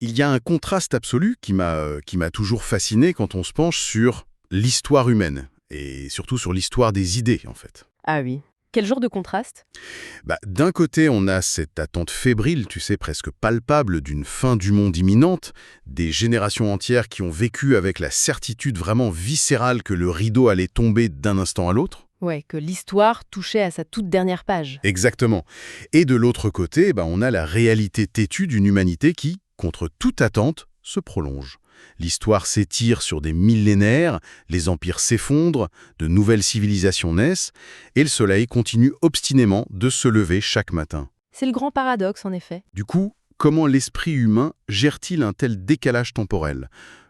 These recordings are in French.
Il y a un contraste absolu qui m'a toujours fasciné quand on se penche sur l'histoire humaine, et surtout sur l'histoire des idées, en fait. Ah oui. Quel genre de contraste? D'un côté, on a cette attente fébrile, tu sais, presque palpable, d'une fin du monde imminente, des générations entières qui ont vécu avec la certitude vraiment viscérale que le rideau allait tomber d'un instant à l'autre. Ouais, que l'histoire touchait à sa toute dernière page. Exactement. Et de l'autre côté, on a la réalité têtue d'une humanité qui, contre toute attente, se prolonge. L'histoire s'étire sur des millénaires, les empires s'effondrent, de nouvelles civilisations naissent, et le soleil continue obstinément de se lever chaque matin. C'est le grand paradoxe, en effet. Du coup, comment l'esprit humain gère-t-il un tel décalage temporel?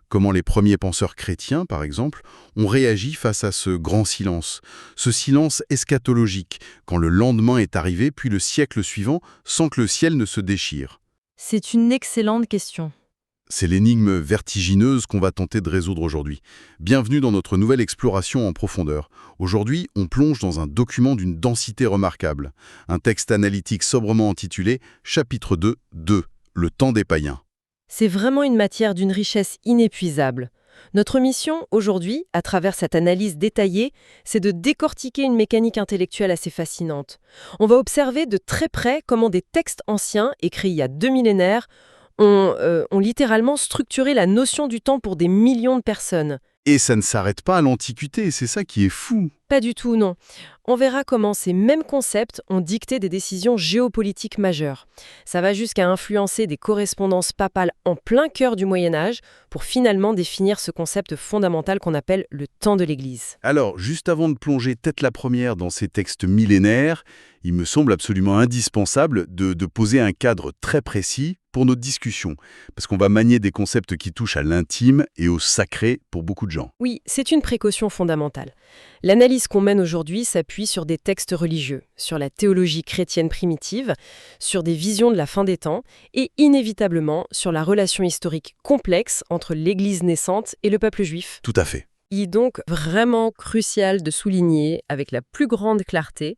Comment les premiers penseurs chrétiens, par exemple, ont réagi face à ce grand silence, ce silence eschatologique, quand le lendemain est arrivé, puis le siècle suivant, sans que le ciel ne se déchire? C'est une excellente question. C'est l'énigme vertigineuse qu'on va tenter de résoudre aujourd'hui. Bienvenue dans notre nouvelle exploration en profondeur. Aujourd'hui, on plonge dans un document d'une densité remarquable. Un texte analytique sobrement intitulé « Chapitre 2, le temps des païens ». C'est vraiment une matière d'une richesse inépuisable. Notre mission, aujourd'hui, à travers cette analyse détaillée, c'est de décortiquer une mécanique intellectuelle assez fascinante. On va observer de très près comment des textes anciens, écrits il y a 2 millénaires, ont littéralement structuré la notion du temps pour des millions de personnes. Et ça ne s'arrête pas à l'Antiquité, c'est ça qui est fou. Pas du tout, non. On verra comment ces mêmes concepts ont dicté des décisions géopolitiques majeures. Ça va jusqu'à influencer des correspondances papales en plein cœur du Moyen-Âge pour finalement définir ce concept fondamental qu'on appelle le temps de l'Église. Alors, juste avant de plonger tête la première dans ces textes millénaires, il me semble absolument indispensable de poser un cadre très précis pour notre discussion, parce qu'on va manier des concepts qui touchent à l'intime et au sacré pour beaucoup de gens. Oui, c'est une précaution fondamentale. L'analyse qu'on mène aujourd'hui s'appuie sur des textes religieux, sur la théologie chrétienne primitive, sur des visions de la fin des temps et inévitablement sur la relation historique complexe entre l'Église naissante et le peuple juif. Tout à fait. Il est donc vraiment crucial de souligner avec la plus grande clarté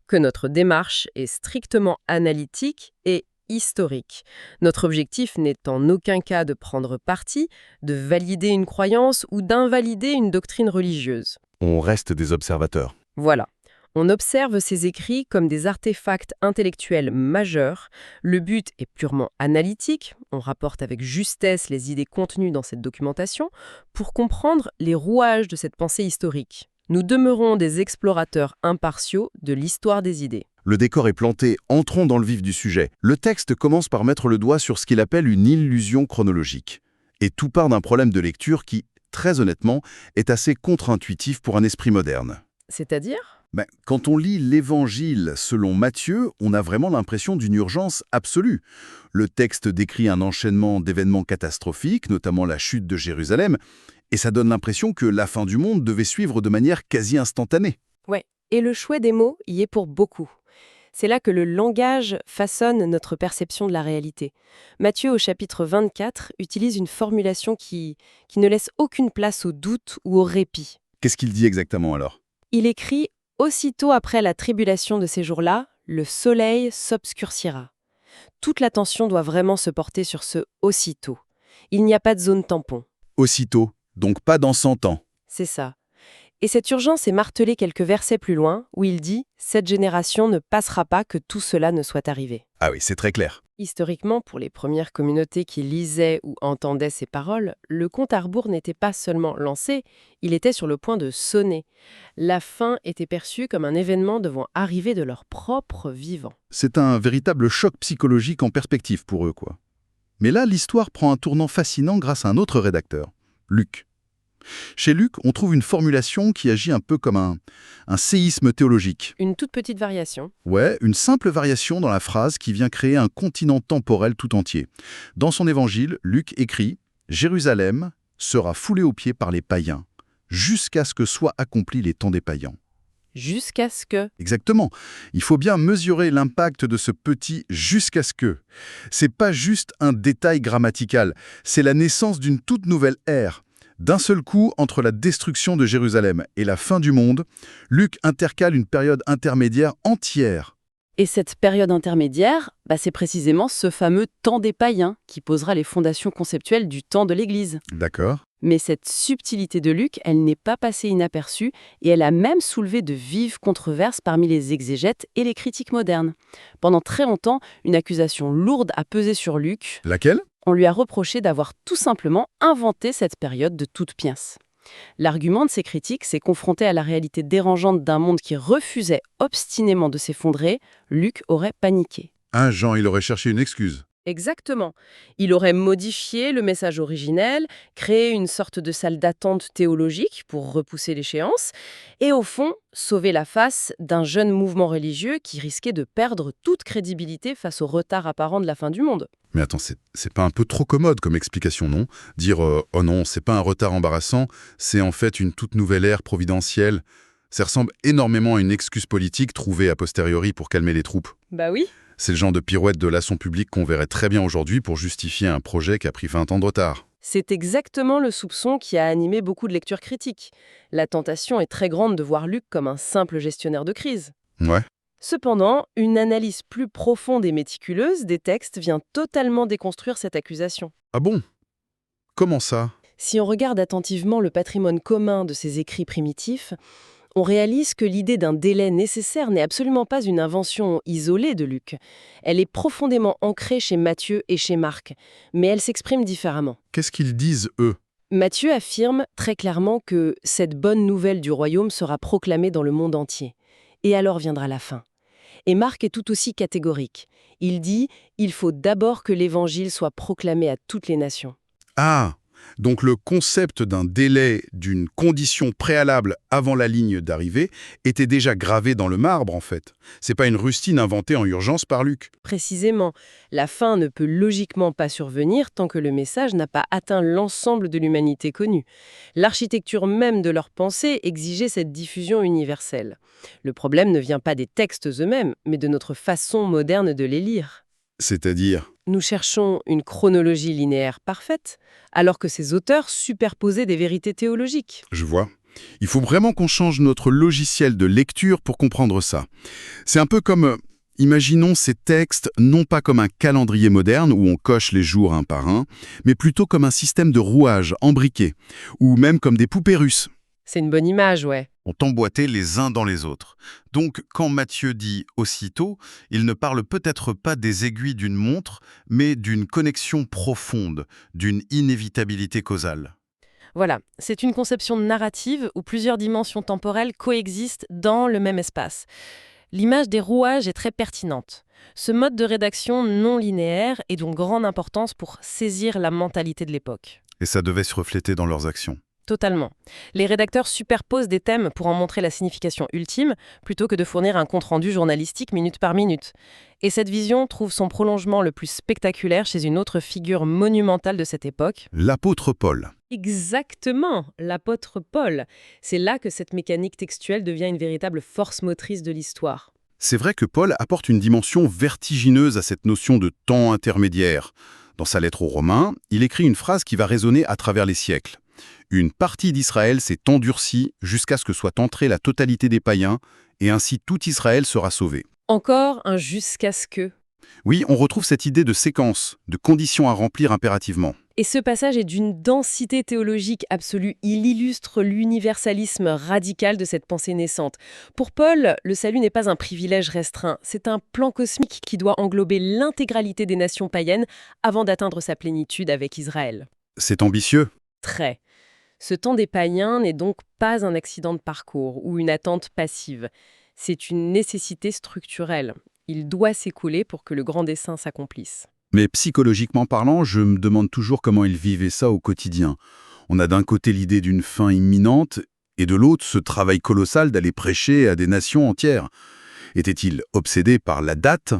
que notre démarche est strictement analytique et historique. Notre objectif n'est en aucun cas de prendre parti, de valider une croyance ou d'invalider une doctrine religieuse. On reste des observateurs. Voilà. On observe ces écrits comme des artefacts intellectuels majeurs. Le but est purement analytique. On rapporte avec justesse les idées contenues dans cette documentation pour comprendre les rouages de cette pensée historique. Nous demeurons des explorateurs impartiaux de l'histoire des idées. Le décor est planté, entrons dans le vif du sujet. Le texte commence par mettre le doigt sur ce qu'il appelle une illusion chronologique. Et tout part d'un problème de lecture qui, très honnêtement, est assez contre-intuitif pour un esprit moderne. C'est-à-dire ? Quand on lit l'Évangile selon Matthieu, on a vraiment l'impression d'une urgence absolue. Le texte décrit un enchaînement d'événements catastrophiques, notamment la chute de Jérusalem, et ça donne l'impression que la fin du monde devait suivre de manière quasi instantanée. Ouais, et le choix des mots y est pour beaucoup. C'est là que le langage façonne notre perception de la réalité. Matthieu, au chapitre 24, utilise une formulation qui ne laisse aucune place au doute ou au répit. Qu'est-ce qu'il dit exactement alors ? Il écrit « Aussitôt après la tribulation de ces jours-là, le soleil s'obscurcira ». Toute l'attention doit vraiment se porter sur ce « aussitôt ». Il n'y a pas de zone tampon. Aussitôt, donc pas dans 100 ans. C'est ça. Et cette urgence est martelée quelques versets plus loin, où il dit « Cette génération ne passera pas que tout cela ne soit arrivé ». Ah oui, c'est très clair. Historiquement, pour les premières communautés qui lisaient ou entendaient ces paroles, le compte à rebours n'était pas seulement lancé, il était sur le point de sonner. La fin était perçue comme un événement devant arriver de leur propre vivant. C'est un véritable choc psychologique en perspective pour eux, quoi. Mais là, l'histoire prend un tournant fascinant grâce à un autre rédacteur, Luc. Chez Luc, on trouve une formulation qui agit un peu comme un séisme théologique. Une toute petite variation. Ouais, une simple variation dans la phrase qui vient créer un continent temporel tout entier. Dans son évangile, Luc écrit « Jérusalem sera foulée aux pieds par les païens, jusqu'à ce que soient accomplis les temps des païens. » Jusqu'à ce que... Exactement. Il faut bien mesurer l'impact de ce petit « jusqu'à ce que ». C'est pas juste un détail grammatical, c'est la naissance d'une toute nouvelle ère. D'un seul coup, entre la destruction de Jérusalem et la fin du monde, Luc intercale une période intermédiaire entière. Et cette période intermédiaire, c'est précisément ce fameux temps des païens qui posera les fondations conceptuelles du temps de l'Église. D'accord. Mais cette subtilité de Luc, elle n'est pas passée inaperçue et elle a même soulevé de vives controverses parmi les exégètes et les critiques modernes. Pendant très longtemps, une accusation lourde a pesé sur Luc. Laquelle? On lui a reproché d'avoir tout simplement inventé cette période de toute pièce. L'argument de ces critiques, c'est confronté à la réalité dérangeante d'un monde qui refusait obstinément de s'effondrer, Luc aurait paniqué. Ah, Jean, il aurait cherché une excuse. Exactement. Il aurait modifié le message originel, créé une sorte de salle d'attente théologique pour repousser l'échéance, et au fond, sauver la face d'un jeune mouvement religieux qui risquait de perdre toute crédibilité face au retard apparent de la fin du monde. Mais attends, c'est pas un peu trop commode comme explication, non? Dire oh non, c'est pas un retard embarrassant, c'est en fait une toute nouvelle ère providentielle. Ça ressemble énormément à une excuse politique trouvée a posteriori pour calmer les troupes. Bah oui. C'est le genre de pirouette de leçon publique qu'on verrait très bien aujourd'hui pour justifier un projet qui a pris 20 ans de retard. C'est exactement le soupçon qui a animé beaucoup de lectures critiques. La tentation est très grande de voir Luc comme un simple gestionnaire de crise. Ouais. Cependant, une analyse plus profonde et méticuleuse des textes vient totalement déconstruire cette accusation. Ah bon? Comment ça? Si on regarde attentivement le patrimoine commun de ces écrits primitifs, on réalise que l'idée d'un délai nécessaire n'est absolument pas une invention isolée de Luc. Elle est profondément ancrée chez Matthieu et chez Marc, mais elle s'exprime différemment. Qu'est-ce qu'ils disent, eux? Matthieu affirme très clairement que cette bonne nouvelle du royaume sera proclamée dans le monde entier. Et alors viendra la fin. Et Marc est tout aussi catégorique. Il dit « Il faut d'abord que l'évangile soit proclamé à toutes les nations ». Ah! Donc le concept d'un délai, d'une condition préalable avant la ligne d'arrivée, était déjà gravé dans le marbre, en fait. C'est pas une rustine inventée en urgence par Luc. Précisément, la fin ne peut logiquement pas survenir tant que le message n'a pas atteint l'ensemble de l'humanité connue. L'architecture même de leur pensée exigeait cette diffusion universelle. Le problème ne vient pas des textes eux-mêmes, mais de notre façon moderne de les lire. C'est-à-dire? Nous cherchons une chronologie linéaire parfaite, alors que ces auteurs superposaient des vérités théologiques. Je vois. Il faut vraiment qu'on change notre logiciel de lecture pour comprendre ça. C'est un peu comme, imaginons ces textes non pas comme un calendrier moderne où on coche les jours un par un, mais plutôt comme un système de rouages embriqués, ou même comme des poupées russes. C'est une bonne image, ouais. Ont emboîté les uns dans les autres. Donc, quand Matthieu dit « aussitôt », il ne parle peut-être pas des aiguilles d'une montre, mais d'une connexion profonde, d'une inévitabilité causale. Voilà, c'est une conception narrative où plusieurs dimensions temporelles coexistent dans le même espace. L'image des rouages est très pertinente. Ce mode de rédaction non linéaire est d'une grande importance pour saisir la mentalité de l'époque. Et ça devait se refléter dans leurs actions. Totalement. Les rédacteurs superposent des thèmes pour en montrer la signification ultime, plutôt que de fournir un compte-rendu journalistique minute par minute. Et cette vision trouve son prolongement le plus spectaculaire chez une autre figure monumentale de cette époque. L'apôtre Paul. Exactement, l'apôtre Paul. C'est là que cette mécanique textuelle devient une véritable force motrice de l'histoire. C'est vrai que Paul apporte une dimension vertigineuse à cette notion de temps intermédiaire. Dans sa lettre aux Romains, il écrit une phrase qui va résonner à travers les siècles. Une partie d'Israël s'est endurcie jusqu'à ce que soit entrée la totalité des païens, et ainsi tout Israël sera sauvé. Encore un jusqu'à ce que. Oui, on retrouve cette idée de séquence, de conditions à remplir impérativement. Et ce passage est d'une densité théologique absolue. Il illustre l'universalisme radical de cette pensée naissante. Pour Paul, le salut n'est pas un privilège restreint, c'est un plan cosmique qui doit englober l'intégralité des nations païennes avant d'atteindre sa plénitude avec Israël. C'est ambitieux. Très. Ce temps des païens n'est donc pas un accident de parcours ou une attente passive. C'est une nécessité structurelle. Il doit s'écouler pour que le grand dessein s'accomplisse. Mais psychologiquement parlant, je me demande toujours comment ils vivaient ça au quotidien. On a d'un côté l'idée d'une fin imminente, et de l'autre ce travail colossal d'aller prêcher à des nations entières. Étaient-ils obsédés par la date?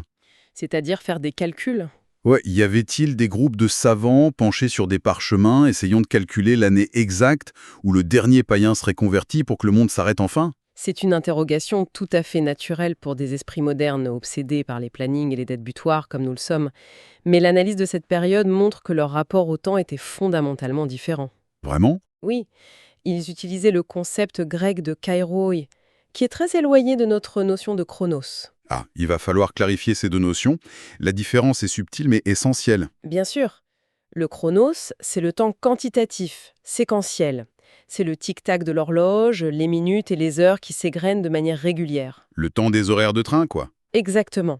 C'est-à-dire faire des calculs. Ouais, y avait-il des groupes de savants penchés sur des parchemins, essayant de calculer l'année exacte où le dernier païen serait converti pour que le monde s'arrête enfin? C'est une interrogation tout à fait naturelle pour des esprits modernes obsédés par les plannings et les dates butoirs comme nous le sommes. Mais l'analyse de cette période montre que leur rapport au temps était fondamentalement différent. Vraiment? Oui, ils utilisaient le concept grec de kairoi, qui est très éloigné de notre notion de chronos. Ah, il va falloir clarifier ces deux notions. La différence est subtile mais essentielle. Bien sûr. Le chronos, c'est le temps quantitatif, séquentiel. C'est le tic-tac de l'horloge, les minutes et les heures qui s'égrènent de manière régulière. Le temps des horaires de train, quoi. Exactement.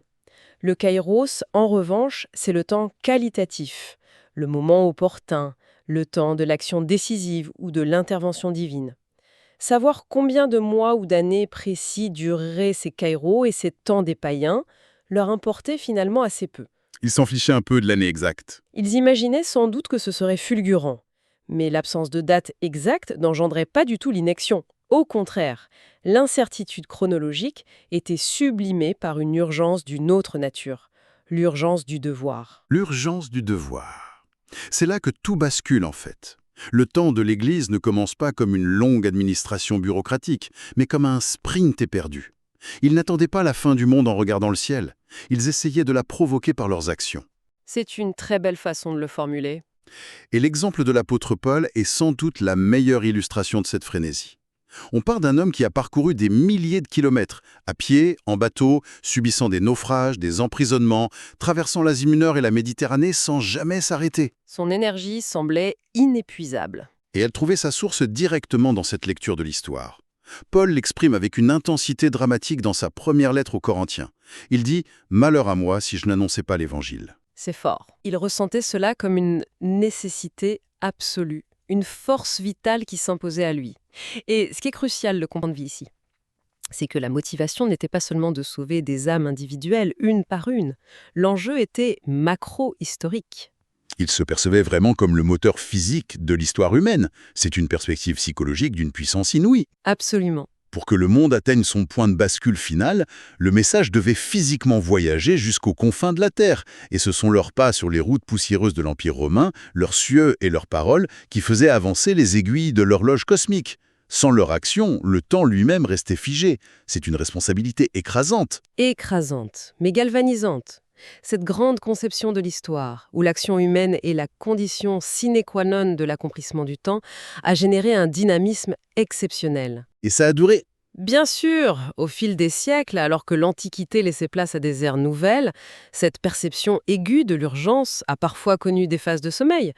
Le kairos, en revanche, c'est le temps qualitatif, le moment opportun, le temps de l'action décisive ou de l'intervention divine. Savoir combien de mois ou d'années précis dureraient ces kairos et ces temps des païens leur importait finalement assez peu. Ils s'en fichaient un peu de l'année exacte. Ils imaginaient sans doute que ce serait fulgurant. Mais l'absence de date exacte n'engendrait pas du tout l'inaction. Au contraire, l'incertitude chronologique était sublimée par une urgence d'une autre nature, l'urgence du devoir. L'urgence du devoir. C'est là que tout bascule en fait. Le temps de l'Église ne commence pas comme une longue administration bureaucratique, mais comme un sprint éperdu. Ils n'attendaient pas la fin du monde en regardant le ciel. Ils essayaient de la provoquer par leurs actions. C'est une très belle façon de le formuler. Et l'exemple de l'apôtre Paul est sans doute la meilleure illustration de cette frénésie. On part d'un homme qui a parcouru des milliers de kilomètres, à pied, en bateau, subissant des naufrages, des emprisonnements, traversant l'Asie mineure et la Méditerranée sans jamais s'arrêter. Son énergie semblait inépuisable. Et elle trouvait sa source directement dans cette lecture de l'histoire. Paul l'exprime avec une intensité dramatique dans sa première lettre aux Corinthiens. Il dit « Malheur à moi si je n'annonçais pas l'Évangile ». C'est fort. Il ressentait cela comme une nécessité absolue, une force vitale qui s'imposait à lui. Et ce qui est crucial de comprendre ici, c'est que la motivation n'était pas seulement de sauver des âmes individuelles, une par une. L'enjeu était macro-historique. Il se percevait vraiment comme le moteur physique de l'histoire humaine. C'est une perspective psychologique d'une puissance inouïe. Absolument. Pour que le monde atteigne son point de bascule final, le message devait physiquement voyager jusqu'aux confins de la Terre. Et ce sont leurs pas sur les routes poussiéreuses de l'Empire romain, leurs cieux et leurs paroles qui faisaient avancer les aiguilles de l'horloge cosmique. Sans leur action, le temps lui-même restait figé. C'est une responsabilité écrasante. Écrasante, mais galvanisante. Cette grande conception de l'histoire, où l'action humaine est la condition sine qua non de l'accomplissement du temps, a généré un dynamisme exceptionnel. Et ça a duré. Bien sûr, au fil des siècles, alors que l'Antiquité laissait place à des ères nouvelles, cette perception aiguë de l'urgence a parfois connu des phases de sommeil.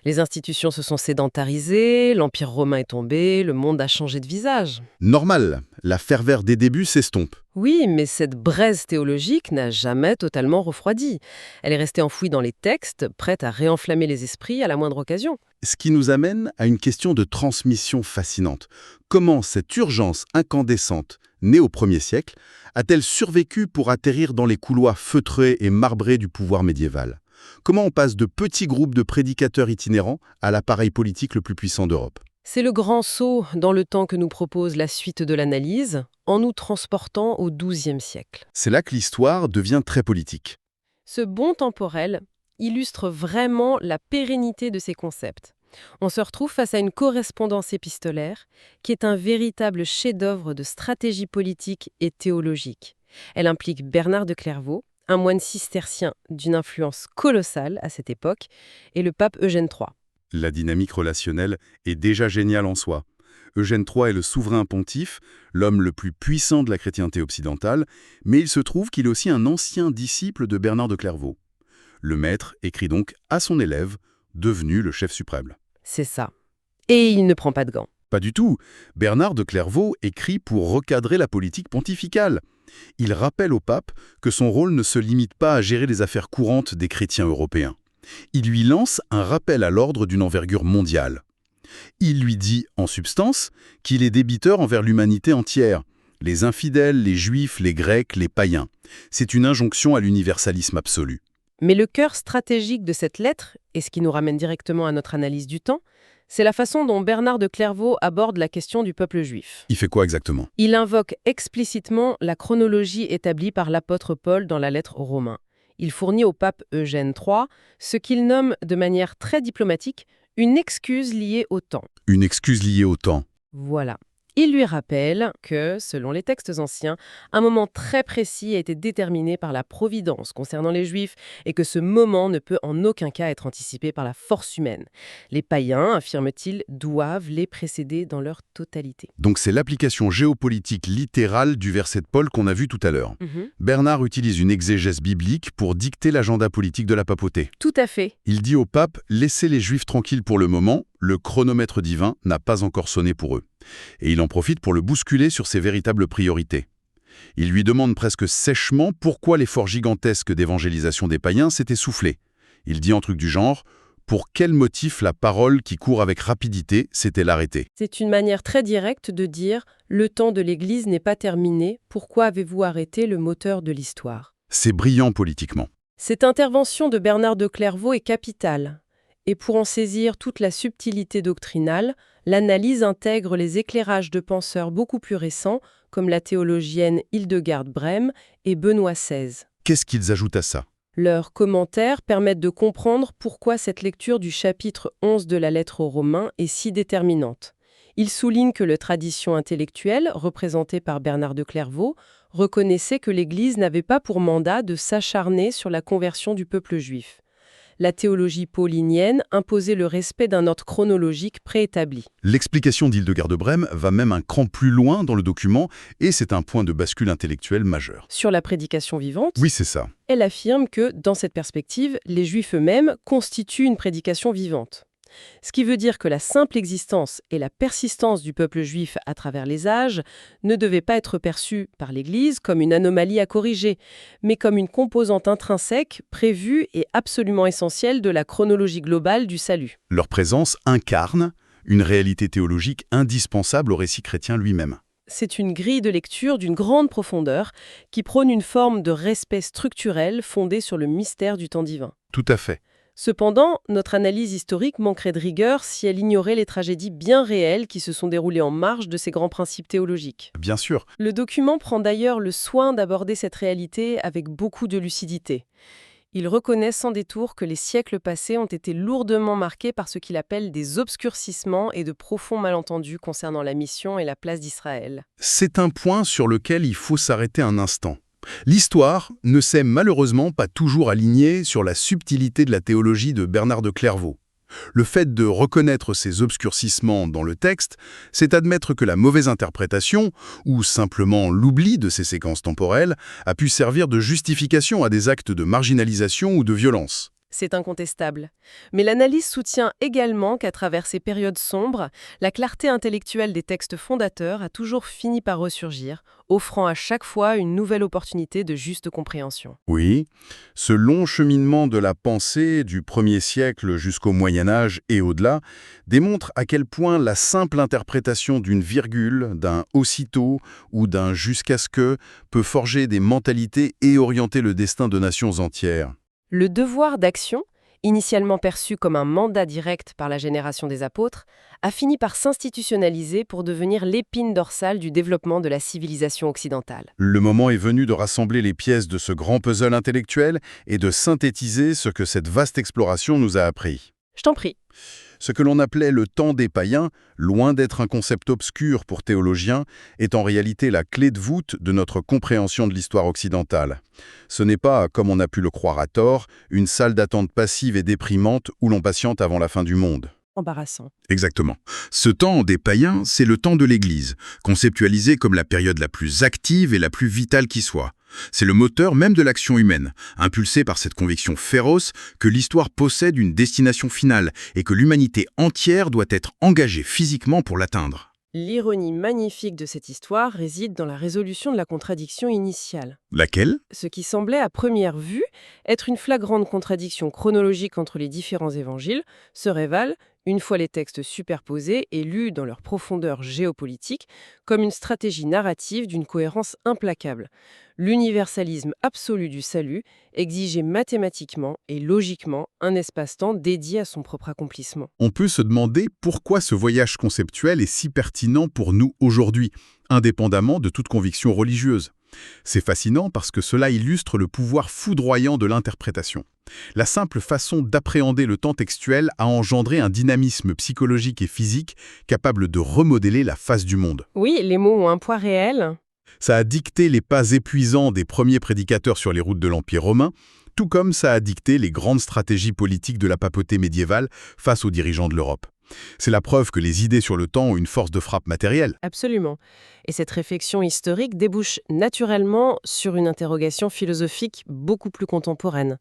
Les institutions se sont sédentarisées, l'Empire romain est tombé, le monde a changé de visage. Normal, la ferveur des débuts s'estompe. Oui, mais cette braise théologique n'a jamais totalement refroidi. Elle est restée enfouie dans les textes, prête à réenflammer les esprits à la moindre occasion. Ce qui nous amène à une question de transmission fascinante. Comment cette urgence incandescente, née au 1er siècle, a-t-elle survécu pour atterrir dans les couloirs feutrés et marbrés du pouvoir médiéval ? Comment on passe de petits groupes de prédicateurs itinérants à l'appareil politique le plus puissant d'Europe ? C'est le grand saut dans le temps que nous propose la suite de l'analyse, en nous transportant au XIIe siècle. C'est là que l'histoire devient très politique. Ce bond temporel illustre vraiment la pérennité de ces concepts. On se retrouve face à une correspondance épistolaire qui est un véritable chef-d'œuvre de stratégie politique et théologique. Elle implique Bernard de Clairvaux, un moine cistercien d'une influence colossale à cette époque, et le pape Eugène III. La dynamique relationnelle est déjà géniale en soi. Eugène III est le souverain pontife, l'homme le plus puissant de la chrétienté occidentale, mais il se trouve qu'il est aussi un ancien disciple de Bernard de Clairvaux. Le maître écrit donc à son élève, devenu le chef suprême. C'est ça. Et il ne prend pas de gants. Pas du tout. Bernard de Clairvaux écrit pour recadrer la politique pontificale. Il rappelle au pape que son rôle ne se limite pas à gérer les affaires courantes des chrétiens européens. Il lui lance un rappel à l'ordre d'une envergure mondiale. Il lui dit, en substance, qu'il est débiteur envers l'humanité entière, les infidèles, les juifs, les grecs, les païens. C'est une injonction à l'universalisme absolu. Mais le cœur stratégique de cette lettre, et ce qui nous ramène directement à notre analyse du temps, c'est la façon dont Bernard de Clairvaux aborde la question du peuple juif. Il fait quoi exactement ? Il invoque explicitement la chronologie établie par l'apôtre Paul dans la lettre aux Romains. Il fournit au pape Eugène III ce qu'il nomme de manière très diplomatique une excuse liée au temps. Une excuse liée au temps. Voilà. Il lui rappelle que, selon les textes anciens, un moment très précis a été déterminé par la providence concernant les Juifs et que ce moment ne peut en aucun cas être anticipé par la force humaine. Les païens, affirme-t-il, doivent les précéder dans leur totalité. Donc c'est l'application géopolitique littérale du verset de Paul qu'on a vu tout à l'heure. Bernard utilise une exégèse biblique pour dicter l'agenda politique de la papauté. Tout à fait. Il dit au pape « Laissez les Juifs tranquilles pour le moment, le chronomètre divin n'a pas encore sonné pour eux ». Et il en profite pour le bousculer sur ses véritables priorités. Il lui demande presque sèchement pourquoi l'effort gigantesque d'évangélisation des païens s'est essoufflé. Il dit en truc du genre « Pour quel motif la parole qui court avec rapidité s'est-elle arrêtée ?» C'est une manière très directe de dire « Le temps de l'Église n'est pas terminé, pourquoi avez-vous arrêté le moteur de l'histoire ?» C'est brillant politiquement. Cette intervention de Bernard de Clairvaux est capitale. Et pour en saisir toute la subtilité doctrinale, l'analyse intègre les éclairages de penseurs beaucoup plus récents, comme la théologienne Hildegard Brem et Benoît XVI. Qu'est-ce qu'ils ajoutent à ça ? Leurs commentaires permettent de comprendre pourquoi cette lecture du chapitre 11 de la lettre aux Romains est si déterminante. Ils soulignent que la tradition intellectuelle, représentée par Bernard de Clairvaux, reconnaissait que l'Église n'avait pas pour mandat de s'acharner sur la conversion du peuple juif. La théologie paulinienne imposait le respect d'un ordre chronologique préétabli. L'explication d'Hildegard de Brême va même un cran plus loin dans le document et c'est un point de bascule intellectuel majeur. Sur la prédication vivante, Oui, c'est ça. elle affirme que, dans cette perspective, les Juifs eux-mêmes constituent une prédication vivante. Ce qui veut dire que la simple existence et la persistance du peuple juif à travers les âges ne devaient pas être perçues par l'Église comme une anomalie à corriger, mais comme une composante intrinsèque, prévue et absolument essentielle de la chronologie globale du salut. Leur présence incarne une réalité théologique indispensable au récit chrétien lui-même. C'est une grille de lecture d'une grande profondeur qui prône une forme de respect structurel fondé sur le mystère du temps divin. Tout à fait. Cependant, notre analyse historique manquerait de rigueur si elle ignorait les tragédies bien réelles qui se sont déroulées en marge de ces grands principes théologiques. Bien sûr. Le document prend d'ailleurs le soin d'aborder cette réalité avec beaucoup de lucidité. Il reconnaît sans détour que les siècles passés ont été lourdement marqués par ce qu'il appelle des obscurcissements et de profonds malentendus concernant la mission et la place d'Israël. C'est un point sur lequel il faut s'arrêter un instant. L'histoire ne s'est malheureusement pas toujours alignée sur la subtilité de la théologie de Bernard de Clairvaux. Le fait de reconnaître ces obscurcissements dans le texte, c'est admettre que la mauvaise interprétation, ou simplement l'oubli de ces séquences temporelles, a pu servir de justification à des actes de marginalisation ou de violence. C'est incontestable. Mais l'analyse soutient également qu'à travers ces périodes sombres, la clarté intellectuelle des textes fondateurs a toujours fini par ressurgir, offrant à chaque fois une nouvelle opportunité de juste compréhension. Oui, ce long cheminement de la pensée du 1er siècle jusqu'au Moyen-Âge et au-delà démontre à quel point la simple interprétation d'une virgule, d'un aussitôt ou d'un jusqu'à ce que peut forger des mentalités et orienter le destin de nations entières. Le devoir d'action, initialement perçu comme un mandat direct par la génération des apôtres, a fini par s'institutionnaliser pour devenir l'épine dorsale du développement de la civilisation occidentale. Le moment est venu de rassembler les pièces de ce grand puzzle intellectuel et de synthétiser ce que cette vaste exploration nous a appris. Je t'en prie. Ce que l'on appelait le temps des païens, loin d'être un concept obscur pour théologiens, est en réalité la clé de voûte de notre compréhension de l'histoire occidentale. Ce n'est pas, comme on a pu le croire à tort, une salle d'attente passive et déprimante où l'on patiente avant la fin du monde. Embarrassant. Exactement. Ce temps des païens, c'est le temps de l'Église, conceptualisé comme la période la plus active et la plus vitale qui soit. C'est le moteur même de l'action humaine, impulsé par cette conviction féroce que l'histoire possède une destination finale et que l'humanité entière doit être engagée physiquement pour l'atteindre. L'ironie magnifique de cette histoire réside dans la résolution de la contradiction initiale. Laquelle ? Ce qui semblait à première vue être une flagrante contradiction chronologique entre les différents évangiles se révèle, une fois les textes superposés et lus dans leur profondeur géopolitique, comme une stratégie narrative d'une cohérence implacable. L'universalisme absolu du salut exigeait mathématiquement et logiquement un espace-temps dédié à son propre accomplissement. On peut se demander pourquoi ce voyage conceptuel est si pertinent pour nous aujourd'hui, indépendamment de toute conviction religieuse. C'est fascinant parce que cela illustre le pouvoir foudroyant de l'interprétation. La simple façon d'appréhender le temps textuel a engendré un dynamisme psychologique et physique capable de remodeler la face du monde. Oui, les mots ont un poids réel. Ça a dicté les pas épuisants des premiers prédicateurs sur les routes de l'Empire romain, tout comme ça a dicté les grandes stratégies politiques de la papauté médiévale face aux dirigeants de l'Europe. C'est la preuve que les idées sur le temps ont une force de frappe matérielle. Absolument. Et cette réflexion historique débouche naturellement sur une interrogation philosophique beaucoup plus contemporaine.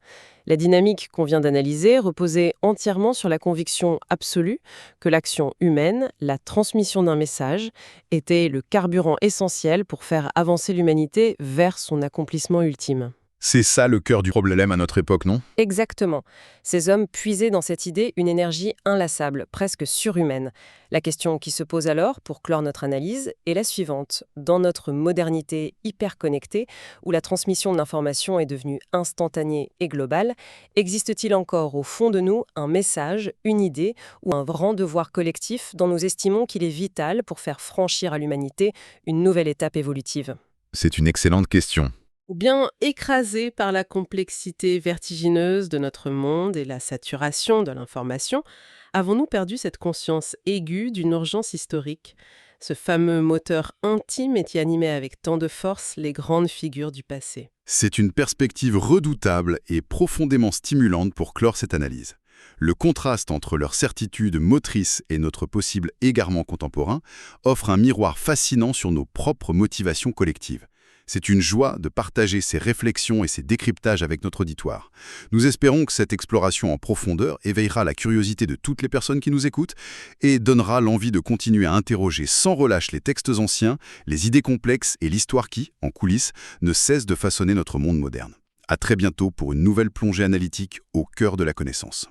La dynamique qu'on vient d'analyser reposait entièrement sur la conviction absolue que l'action humaine, la transmission d'un message, était le carburant essentiel pour faire avancer l'humanité vers son accomplissement ultime. C'est ça le cœur du problème à notre époque, non? Exactement. Ces hommes puisaient dans cette idée une énergie inlassable, presque surhumaine. La question qui se pose alors, pour clore notre analyse, est la suivante. Dans notre modernité hyper connectée, où la transmission de l'information est devenue instantanée et globale, existe-t-il encore au fond de nous un message, une idée ou un grand devoir collectif dont nous estimons qu'il est vital pour faire franchir à l'humanité une nouvelle étape évolutive ? C'est une excellente question. Ou bien écrasés par la complexité vertigineuse de notre monde et la saturation de l'information, avons-nous perdu cette conscience aiguë d'une urgence historique, ce fameux moteur intime et qui animait avec tant de force les grandes figures du passé? C'est une perspective redoutable et profondément stimulante pour clore cette analyse. Le contraste entre leur certitude motrice et notre possible égarement contemporain offre un miroir fascinant sur nos propres motivations collectives. C'est une joie de partager ces réflexions et ces décryptages avec notre auditoire. Nous espérons que cette exploration en profondeur éveillera la curiosité de toutes les personnes qui nous écoutent et donnera l'envie de continuer à interroger sans relâche les textes anciens, les idées complexes et l'histoire qui, en coulisses, ne cesse de façonner notre monde moderne. À très bientôt pour une nouvelle plongée analytique au cœur de la connaissance.